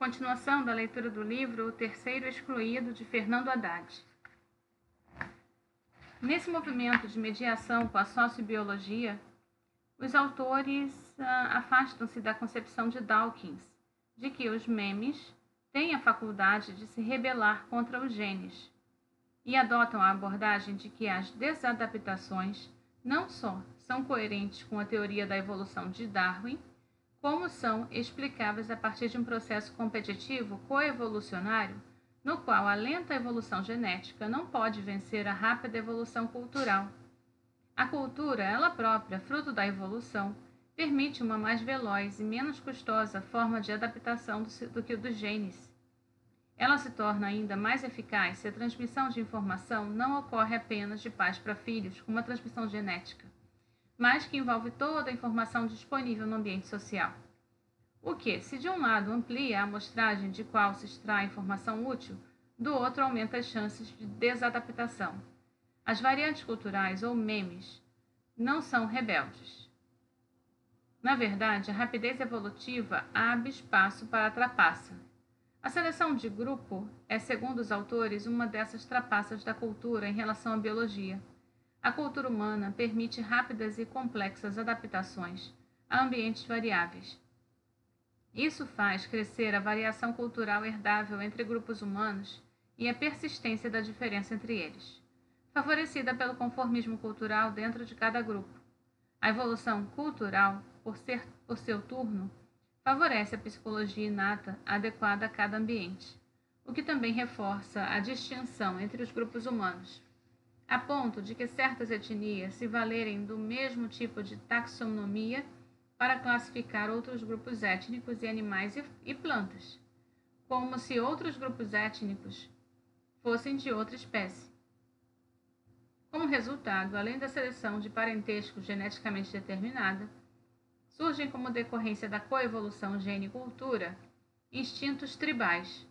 Continuação da leitura do livro O Terceiro Excluído, de Fernando Haddad. Nesse movimento de mediação com a sociobiologia, os autores afastam-se da concepção de Dawkins, de que os memes têm a faculdade de se rebelar contra os genes, e adotam a abordagem de que as desadaptações não só são coerentes com a teoria da evolução de Darwin, como são explicáveis a partir de um processo competitivo coevolucionário, no qual a lenta evolução genética não pode vencer a rápida evolução cultural. A cultura, ela própria, fruto da evolução, permite uma mais veloz e menos custosa forma de adaptação do que o dos genes. Ela se torna ainda mais eficaz se a transmissão de informação não ocorre apenas de pais para filhos, como a transmissão genética, mas que envolve toda a informação disponível no ambiente social. O que, se de um lado amplia a amostragem de qual se extrai informação útil, do outro aumenta as chances de desadaptação. As variantes culturais, ou memes, não são rebeldes. Na verdade, a rapidez evolutiva abre espaço para a trapaça. A seleção de grupo é, segundo os autores, uma dessas trapaças da cultura em relação à biologia. A cultura humana permite rápidas e complexas adaptações a ambientes variáveis. Isso faz crescer a variação cultural herdável entre grupos humanos e a persistência da diferença entre eles, favorecida pelo conformismo cultural dentro de cada grupo. A evolução cultural, por seu turno, favorece a psicologia inata adequada a cada ambiente, o que também reforça a distinção entre os grupos humanos, a ponto de que certas etnias se valerem do mesmo tipo de taxonomia para classificar outros grupos étnicos e animais e plantas, como se outros grupos étnicos fossem de outra espécie. Como resultado, além da seleção de parentesco geneticamente determinada, surgem como decorrência da coevolução gene-cultura instintos tribais,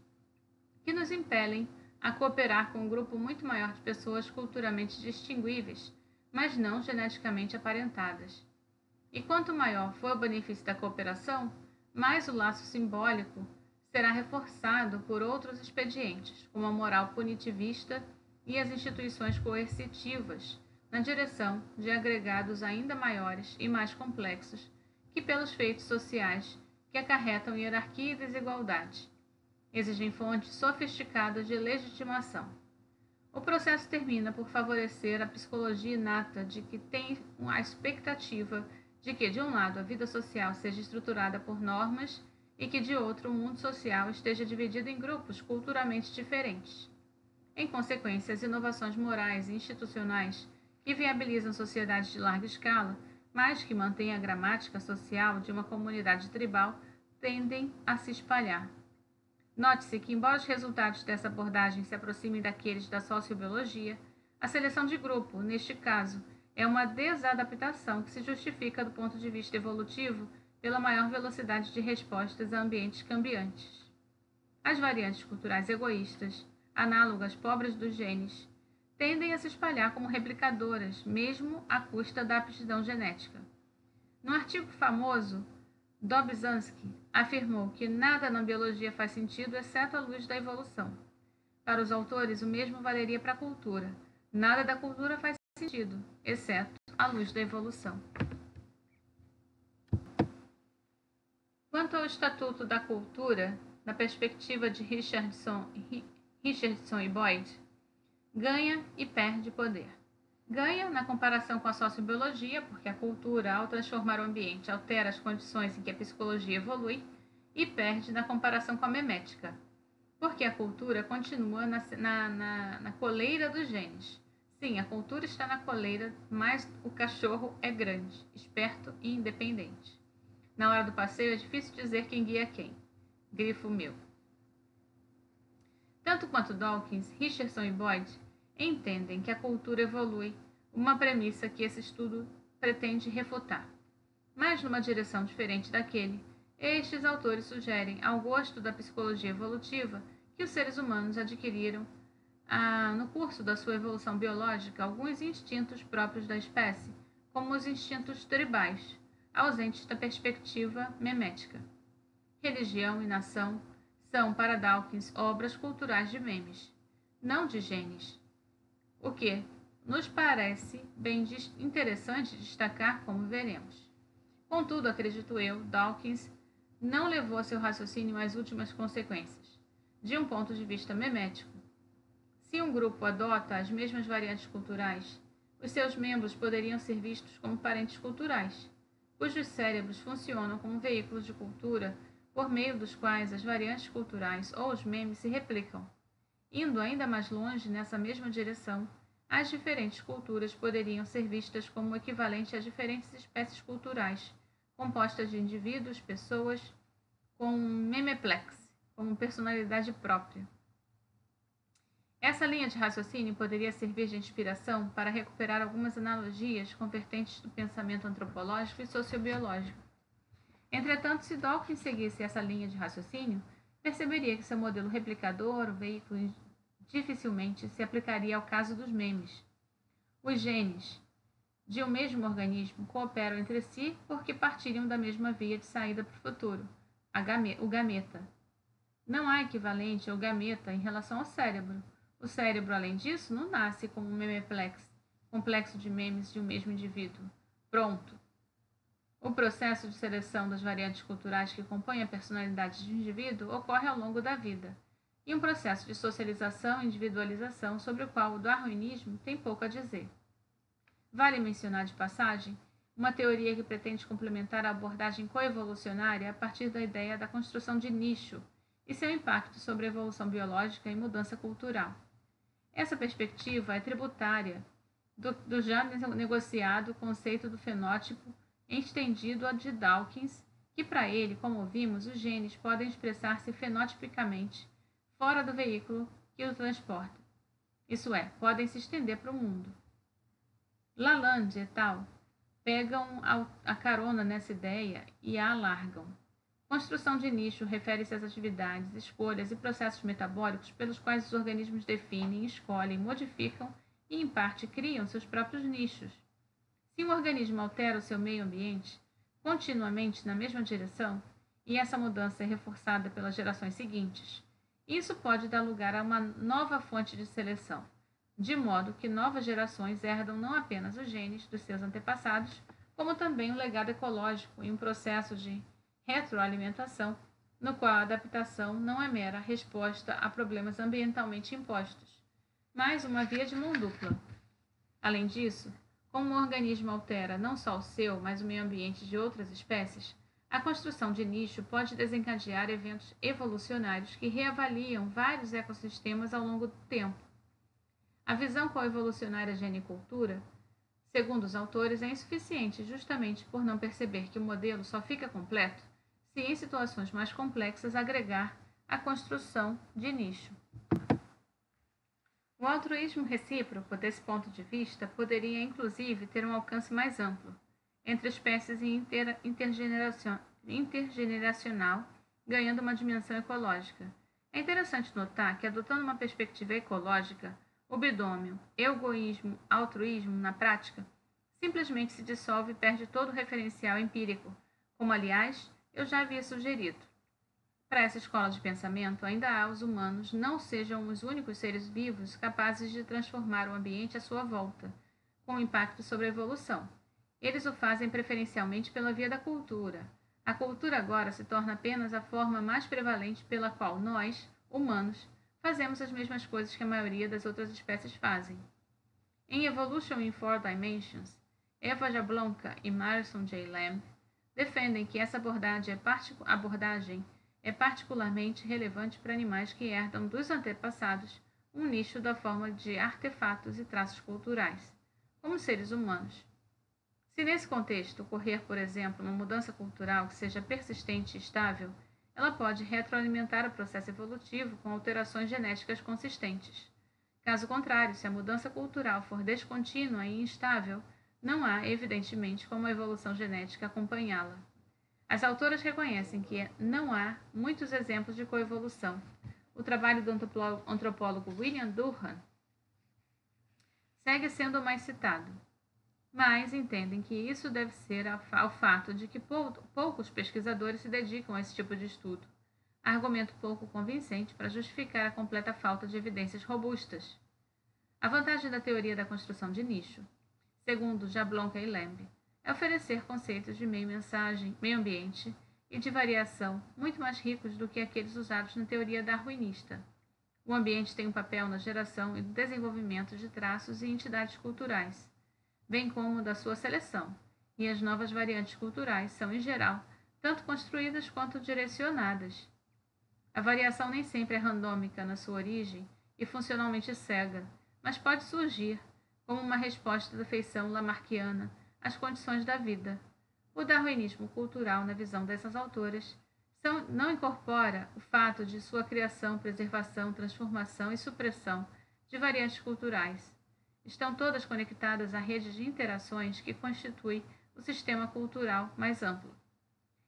que nos impelem a cooperar com um grupo muito maior de pessoas culturalmente distinguíveis, mas não geneticamente aparentadas. E quanto maior for o benefício da cooperação, mais o laço simbólico será reforçado por outros expedientes, como a moral punitivista e as instituições coercitivas, na direção de agregados ainda maiores e mais complexos que pelos feitos sociais que acarretam hierarquia e desigualdade. Exigem fontes sofisticadas de legitimação. O processo termina por favorecer a psicologia inata de que tem a expectativa de que, de um lado, a vida social seja estruturada por normas e que, de outro, o mundo social esteja dividido em grupos culturalmente diferentes. Em consequência, as inovações morais e institucionais que viabilizam sociedades de larga escala, mas que mantêm a gramática social de uma comunidade tribal, tendem a se espalhar. Note-se que, embora os resultados dessa abordagem se aproximem daqueles da sociobiologia, a seleção de grupo, neste caso, é uma desadaptação que se justifica do ponto de vista evolutivo pela maior velocidade de respostas a ambientes cambiantes. As variantes culturais egoístas, análogas pobres dos genes, tendem a se espalhar como replicadoras, mesmo à custa da aptidão genética. Num artigo famoso, Dobzhansky afirmou que nada na biologia faz sentido exceto a luz da evolução. Para os autores, o mesmo valeria para a cultura. Nada da cultura faz sentido, exceto a luz da evolução. Quanto ao Estatuto da Cultura, na perspectiva de Richardson e Boyd, ganha e perde poder. Ganha na comparação com a sociobiologia, porque a cultura, ao transformar o ambiente, altera as condições em que a psicologia evolui, e perde na comparação com a memética, porque a cultura continua na coleira dos genes. Sim, a cultura está na coleira, mas o cachorro é grande, esperto e independente. Na hora do passeio é difícil dizer quem guia quem. Grifo meu. Tanto quanto Dawkins, Richardson e Boyd entendem que a cultura evolui, uma premissa que esse estudo pretende refutar. Mas numa direção diferente daquele, estes autores sugerem, ao gosto da psicologia evolutiva, que os seres humanos adquiriram, no curso da sua evolução biológica, alguns instintos próprios da espécie, como os instintos tribais, ausentes da perspectiva memética. Religião e nação são, para Dawkins, obras culturais de memes, não de genes, o que nos parece bem interessante destacar, como veremos. Contudo, acredito eu, Dawkins não levou seu raciocínio às últimas consequências, de um ponto de vista memético. Se um grupo adota as mesmas variantes culturais, os seus membros poderiam ser vistos como parentes culturais, cujos cérebros funcionam como veículos de cultura por meio dos quais as variantes culturais ou os memes se replicam. Indo ainda mais longe nessa mesma direção, as diferentes culturas poderiam ser vistas como equivalente a diferentes espécies culturais, compostas de indivíduos, pessoas, com memeplex, como personalidade própria. Essa linha de raciocínio poderia servir de inspiração para recuperar algumas analogias com vertentes do pensamento antropológico e sociobiológico. Entretanto, se Dawkins seguisse essa linha de raciocínio, perceberia que seu modelo replicador, o veículo, dificilmente se aplicaria ao caso dos memes. Os genes de um mesmo organismo cooperam entre si porque partilham da mesma via de saída para o futuro, o gameta. Não há equivalente ao gameta em relação ao cérebro. O cérebro, além disso, não nasce como um memeplex, complexo de memes de um mesmo indivíduo. Pronto! O processo de seleção das variantes culturais que compõem a personalidade de um indivíduo ocorre ao longo da vida, e um processo de socialização e individualização sobre o qual o darwinismo tem pouco a dizer. Vale mencionar de passagem uma teoria que pretende complementar a abordagem coevolucionária a partir da ideia da construção de nicho e seu impacto sobre a evolução biológica e mudança cultural. Essa perspectiva é tributária do já negociado conceito do fenótipo estendido a de Dawkins, que para ele, como vimos, os genes podem expressar-se fenotipicamente fora do veículo que o transporta. Isso é, podem se estender para o mundo. Lalande et al. Pegam a carona nessa ideia e a alargam. Construção de nicho refere-se às atividades, escolhas e processos metabólicos pelos quais os organismos definem, escolhem, modificam e, em parte, criam seus próprios nichos. Se um organismo altera o seu meio ambiente continuamente na mesma direção, e essa mudança é reforçada pelas gerações seguintes, isso pode dar lugar a uma nova fonte de seleção, de modo que novas gerações herdam não apenas os genes dos seus antepassados, como também um legado ecológico e um processo de retroalimentação, no qual a adaptação não é mera resposta a problemas ambientalmente impostos, mas uma via de mão dupla. Além disso, como um organismo altera não só o seu, mas o meio ambiente de outras espécies, a construção de nicho pode desencadear eventos evolucionários que reavaliam vários ecossistemas ao longo do tempo. A visão coevolucionária genicultura, segundo os autores, é insuficiente justamente por não perceber que o modelo só fica completo se em situações mais complexas agregar a construção de nicho. O altruísmo recíproco, desse ponto de vista, poderia inclusive ter um alcance mais amplo, entre espécies e intergeneracional, ganhando uma dimensão ecológica. É interessante notar que, adotando uma perspectiva ecológica, o bidômio egoísmo-altruísmo, na prática, simplesmente se dissolve e perde todo o referencial empírico, como, aliás, eu já havia sugerido. Para essa escola de pensamento, ainda há os humanos não sejam os únicos seres vivos capazes de transformar o ambiente à sua volta, com impacto sobre a evolução. Eles o fazem preferencialmente pela via da cultura. A cultura agora se torna apenas a forma mais prevalente pela qual nós, humanos, fazemos as mesmas coisas que a maioria das outras espécies fazem. Em Evolution in Four Dimensions, Eva Jablonka e Marison J. Lamb defendem que essa abordagem é particularmente relevante para animais que herdam dos antepassados um nicho da forma de artefatos e traços culturais, como seres humanos. Se nesse contexto ocorrer, por exemplo, uma mudança cultural que seja persistente e estável, ela pode retroalimentar o processo evolutivo com alterações genéticas consistentes. Caso contrário, se a mudança cultural for descontínua e instável, não há, evidentemente, como a evolução genética acompanhá-la. As autoras reconhecem que não há muitos exemplos de coevolução. O trabalho do antropólogo William Durham segue sendo o mais citado, mas entendem que isso deve ser ao fato de que poucos pesquisadores se dedicam a esse tipo de estudo. argumento pouco convincente para justificar a completa falta de evidências robustas. A vantagem da teoria da construção de nicho, segundo Jablonka e Lamb, é oferecer conceitos de meio-mensagem, meio-ambiente e de variação muito mais ricos do que aqueles usados na teoria darwinista. O ambiente tem um papel na geração e no desenvolvimento de traços e entidades culturais, bem como da sua seleção, e as novas variantes culturais são, em geral, tanto construídas quanto direcionadas. A variação nem sempre é randômica na sua origem e funcionalmente cega, mas pode surgir como uma resposta da feição lamarckiana às condições da vida. O darwinismo cultural, na visão dessas autoras, não incorpora o fato de sua criação, preservação, transformação e supressão de variantes culturais. Estão todas conectadas à rede de interações que constitui o sistema cultural mais amplo.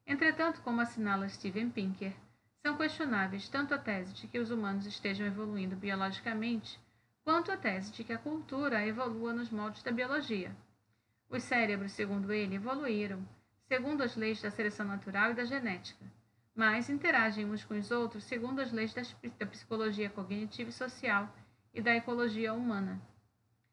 Entretanto, como assinala Steven Pinker, são questionáveis tanto a tese de que os humanos estejam evoluindo biologicamente, quanto a tese de que a cultura evolua nos moldes da biologia. Os cérebros, segundo ele, evoluíram, segundo as leis da seleção natural e da genética, mas interagem uns com os outros segundo as leis da psicologia cognitiva e social e da ecologia humana.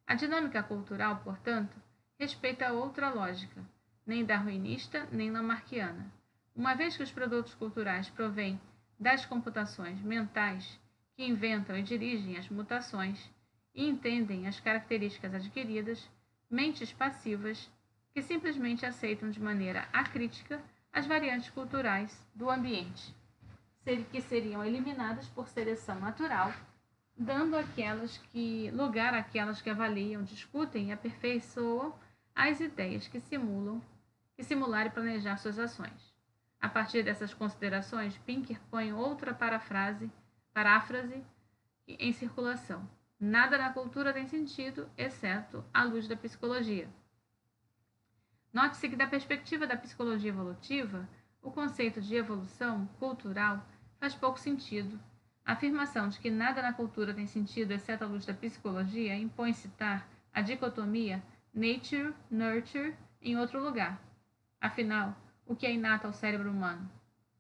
A dinâmica cultural, portanto, respeita outra lógica, nem darwinista nem lamarckiana. Uma vez que os produtos culturais provêm das computações mentais que inventam e dirigem as mutações e entendem as características adquiridas, mentes passivas que simplesmente aceitam de maneira acrítica as variantes culturais do ambiente, que seriam eliminadas por seleção natural, dando lugar àquelas que avaliam, discutem e aperfeiçoam as ideias que simular e planejar suas ações. A partir dessas considerações, Pinker põe outra paráfrase em circulação. Nada na cultura tem sentido, exceto à luz da psicologia. Note-se que, da perspectiva da psicologia evolutiva, o conceito de evolução cultural faz pouco sentido. A afirmação de que nada na cultura tem sentido, exceto à luz da psicologia, impõe citar a dicotomia nature-nurture em outro lugar. Afinal, o que é inato ao cérebro humano?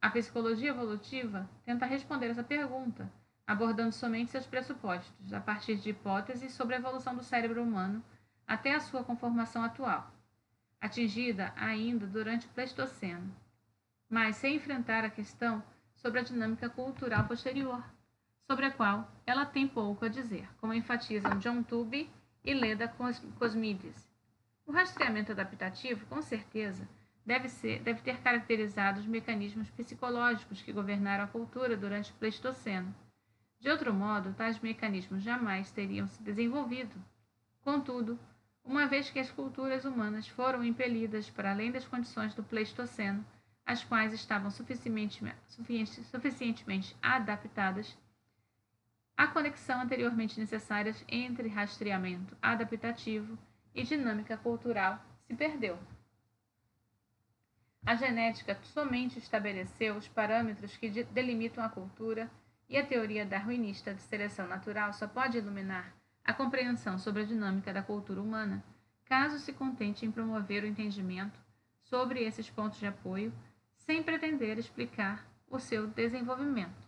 A psicologia evolutiva tenta responder essa pergunta, abordando somente seus pressupostos, a partir de hipóteses sobre a evolução do cérebro humano até a sua conformação atual, atingida ainda durante o Pleistoceno, mas sem enfrentar a questão sobre a dinâmica cultural posterior, sobre a qual ela tem pouco a dizer, como enfatizam John Tooby e Leda Cosmides. O rastreamento adaptativo, com certeza, deve ter caracterizado os mecanismos psicológicos que governaram a cultura durante o Pleistoceno. De outro modo, tais mecanismos jamais teriam se desenvolvido. Contudo, uma vez que as culturas humanas foram impelidas para além das condições do Pleistoceno, às quais estavam suficientemente adaptadas, a conexão anteriormente necessária entre rastreamento adaptativo e dinâmica cultural se perdeu. A genética somente estabeleceu os parâmetros que delimitam a cultura, e a teoria darwinista de seleção natural só pode iluminar a compreensão sobre a dinâmica da cultura humana, caso se contente em promover o entendimento sobre esses pontos de apoio, sem pretender explicar o seu desenvolvimento.